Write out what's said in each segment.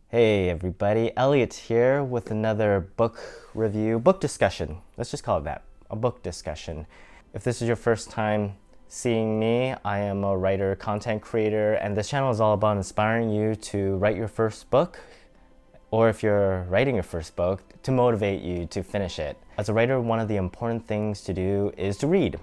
Hey everybody, Elliot here with another book review, book discussion. Let's just call it that, a book discussion. If this is your first time seeing me, I am a writer, content creator, and this channel is all about inspiring you to write your first book, or if you're writing your first book, to motivate you to finish it. As a writer, one of the important things to do is to read.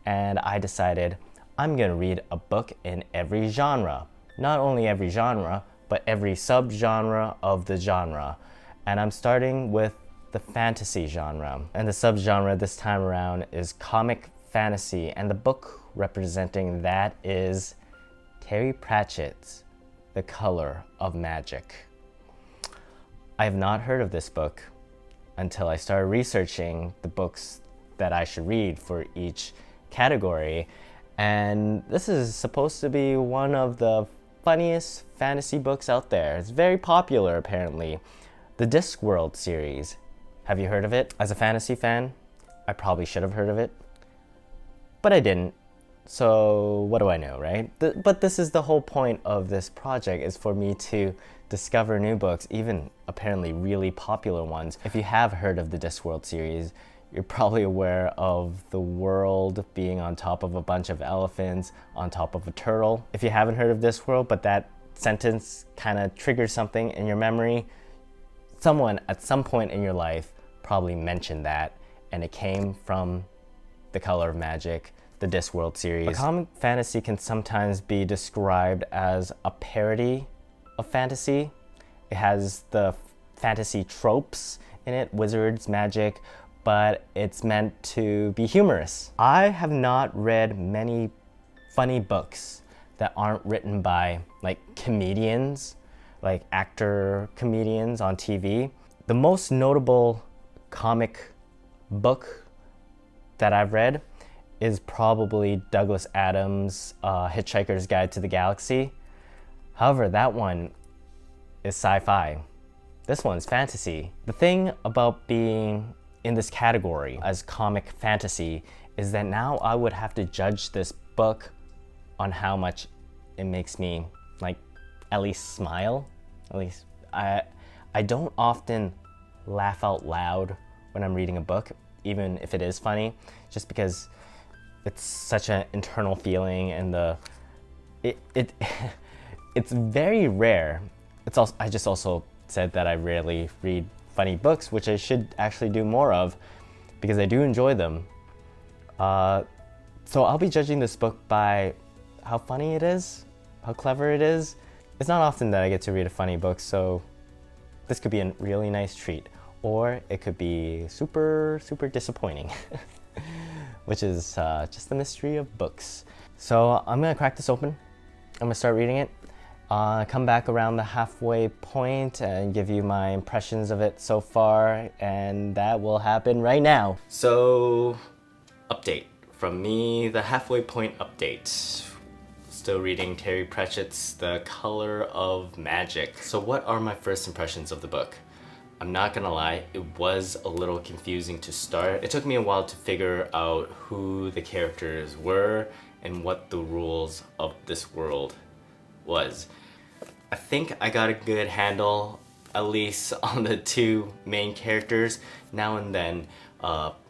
And I decided I'm gonna read a book in every genre. Not only every genre, but every subgenre of the genre. And I'm starting with the fantasy genre. And the subgenre this time around is comic fantasy. And the book representing that is Terry Pratchett's The Color of Magic. I have not heard of this book until I started researching the books that I should read for each category. And this is supposed to be one of the funniest fantasy books out there. It's very popular apparently. The Discworld series. Have you heard of it? As a fantasy fan, I probably should have heard of it, but I didn't. So what do I know, right? But this is the whole point of this project, is for me to discover new books, even apparently really popular ones. If you have heard of the Discworld series, you're probably aware of the world being on top of a bunch of elephants on top of a turtle. If you haven't heard of Discworld, but that sentence kind of triggers something in your memory, someone at some point in your life probably mentioned that, and it came from The Color of Magic, the Discworld series. A comic fantasy can sometimes be described as a parody of fantasy. It has the fantasy tropes in it, wizards, magic, but it's meant to be humorous. I have not read many funny books that aren't written by like comedians, like actor comedians on TV. The most notable comic book that I've read is probably Douglas Adams' Hitchhiker's Guide to the Galaxy. However, that one is sci-fi. This one's fantasy. The thing about being in this category as comic fantasy is that now I would have to judge this book on how much it makes me like at least smile. At least I don't often laugh out loud when I'm reading a book, even if it is funny, just because it's such an internal feeling, and it's very rare. It's also, I just also said that I rarely read funny books, which I should actually do more of because I do enjoy them. So I'll be judging this book by how funny it is, how clever it is. It's not often that I get to read a funny book, so this could be a really nice treat, or it could be super, super disappointing, which is just the mystery of books. So I'm gonna crack this open. I'm gonna start reading it. Come back around the halfway point and give you my impressions of it so far, and that will happen right now. So, update from me, the halfway point update. Still reading Terry Pratchett's The Color of Magic. So what are my first impressions of the book? I'm not gonna lie, it was a little confusing to start. It took me a while to figure out who the characters were and what the rules of this world was. I think I got a good handle, at least on the two main characters. Now and then,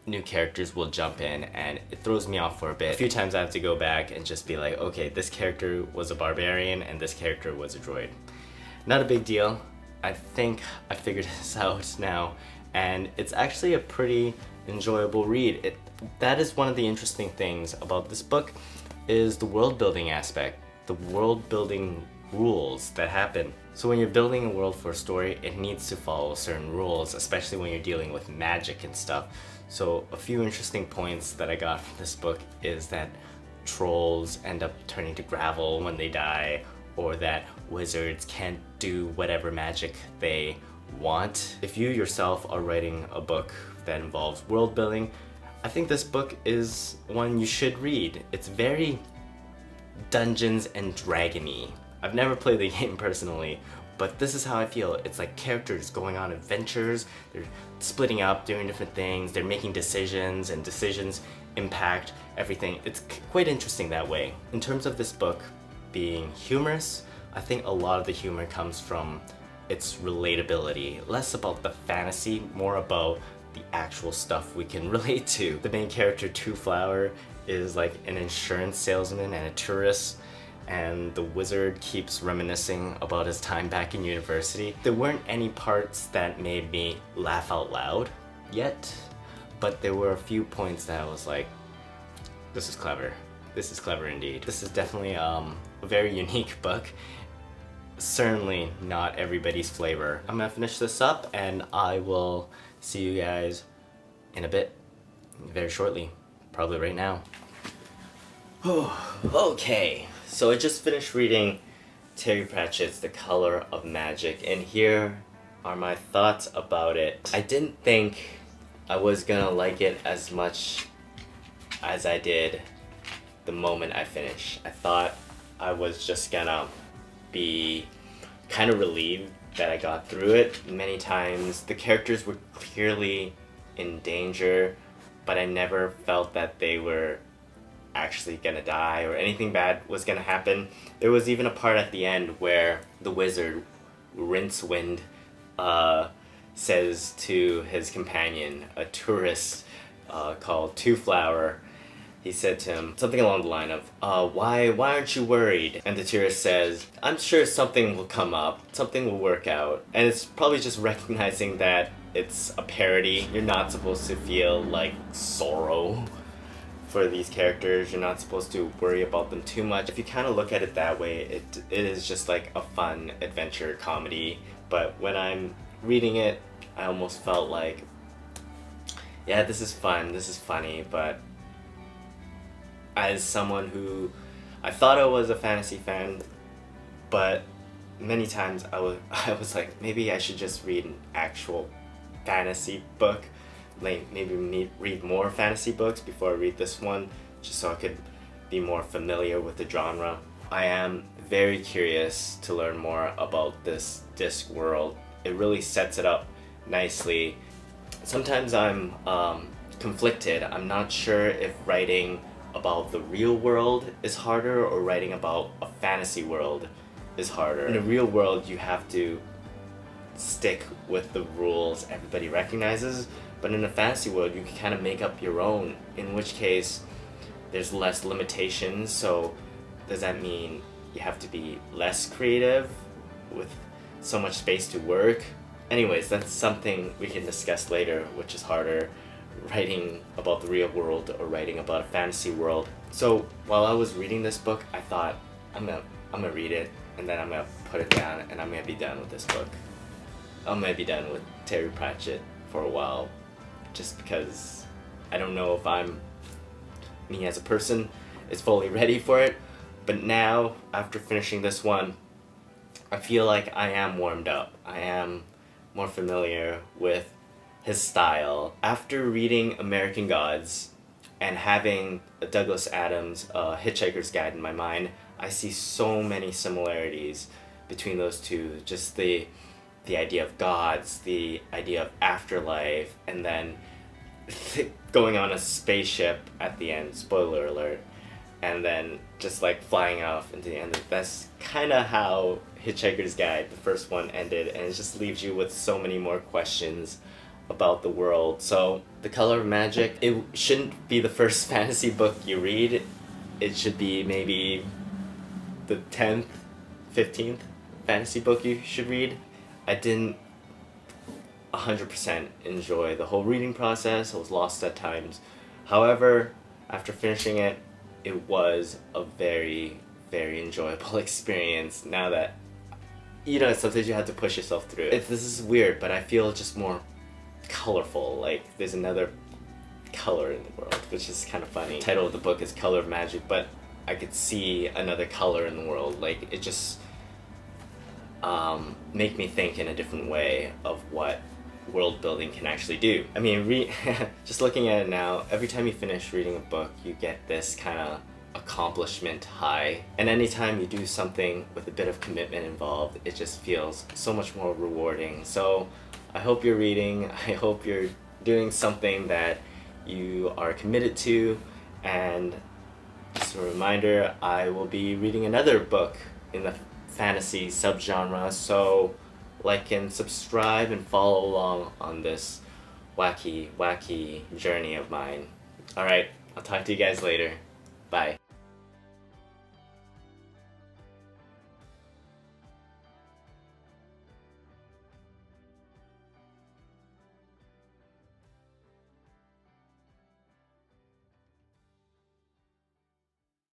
new characters will jump in and it throws me off for a bit. A few times I have to go back and just be like, okay, this character was a barbarian and this character was a droid. Not a big deal. I think I figured this out now, and it's actually a pretty enjoyable read. That is one of the interesting things about this book, is the world building aspect, the world building rules that happen. So when you're building a world for a story, it needs to follow certain rules, especially when you're dealing with magic and stuff. So a few interesting points that I got from this book is that trolls end up turning to gravel when they die, or that wizards can't do whatever magic they want. If you yourself are writing a book that involves world building, I think this book is one you should read. It's very Dungeons and Dragon-y. I've never played the game personally, but this is how I feel. It's like characters going on adventures, they're splitting up, doing different things, they're making decisions, and decisions impact everything. It's quite interesting that way. In terms of this book being humorous, I think a lot of the humor comes from its relatability. Less about the fantasy, more about the actual stuff we can relate to. The main character, Two Flower, is like an insurance salesman and a tourist, and the wizard keeps reminiscing about his time back in university. There weren't any parts that made me laugh out loud yet, but there were a few points that I was like, this is clever. This is clever indeed. This is definitely a very unique book. Certainly not everybody's flavor. I'm gonna finish this up and I will see you guys in a bit, very shortly, probably right now. Okay, so I just finished reading Terry Pratchett's The Color of Magic, and here are my thoughts about it. I didn't think I was gonna like it as much as I did the moment I finished. I thought I was just gonna be kind of relieved that I got through it. Many times the characters were clearly in danger, but I never felt that they were actually gonna die or anything bad was gonna happen. There was even a part at the end where the wizard, Rincewind, says to his companion, a tourist called Two Flower, he said to him something along the line of, why aren't you worried? And the tourist says, I'm sure something will come up, something will work out. And it's probably just recognizing that it's a parody. You're not supposed to feel like sorrow for these characters. You're not supposed to worry about them too much. If you kind of look at it that way, it is just like a fun adventure comedy. But when I'm reading it, I almost felt like, yeah, this is fun, this is funny, but as someone who, I thought I was a fantasy fan, but many times I was like, maybe I should just read an actual fantasy book, like maybe read more fantasy books before I read this one, just so I could be more familiar with the genre. I am very curious to learn more about this disc world. It really sets it up nicely. Sometimes I'm conflicted. I'm not sure if writing about the real world is harder or writing about a fantasy world is harder. In the real world, you have to stick with the rules everybody recognizes, but in a fantasy world, you can kind of make up your own, in which case there's less limitations. So does that mean you have to be less creative with so much space to work? Anyways, that's something we can discuss later, which is harder, writing about the real world or writing about a fantasy world. So while I was reading this book, I thought, I'm gonna read it, and then I'm gonna put it down, and I'm gonna be done with this book. I'm gonna be done with Terry Pratchett for a while, just because I don't know if me as a person is fully ready for it. But now, after finishing this one, I feel like I am warmed up. I am more familiar with his style. After reading American Gods and having Douglas Adams' Hitchhiker's Guide in my mind, I see so many similarities between those two. Just the idea of gods, the idea of afterlife, and then going on a spaceship at the end, spoiler alert, and then just like flying off into the end. That's kind of how Hitchhiker's Guide, the first one, ended, and it just leaves you with so many more questions about the world. So The Color of Magic, it shouldn't be the first fantasy book you read. It should be maybe the 10th, 15th fantasy book you should read. I didn't 100% enjoy the whole reading process. I was lost at times. However, after finishing it, it was a very, very enjoyable experience. Now that, sometimes you have to push yourself through it. This is weird, but I feel just more colorful. Like there's another color in the world, which is kind of funny. The title of the book is Color of Magic, but I could see another color in the world. Like it just make me think in a different way of what world building can actually do. I mean, just looking at it now, every time you finish reading a book, you get this kind of accomplishment high. And anytime you do something with a bit of commitment involved, it just feels so much more rewarding. So I hope you're reading. I hope you're doing something that you are committed to. And just a reminder, I will be reading another book in the fantasy subgenre. So like and subscribe and follow along on this wacky journey of mine. Alright, I'll talk to you guys later. Bye.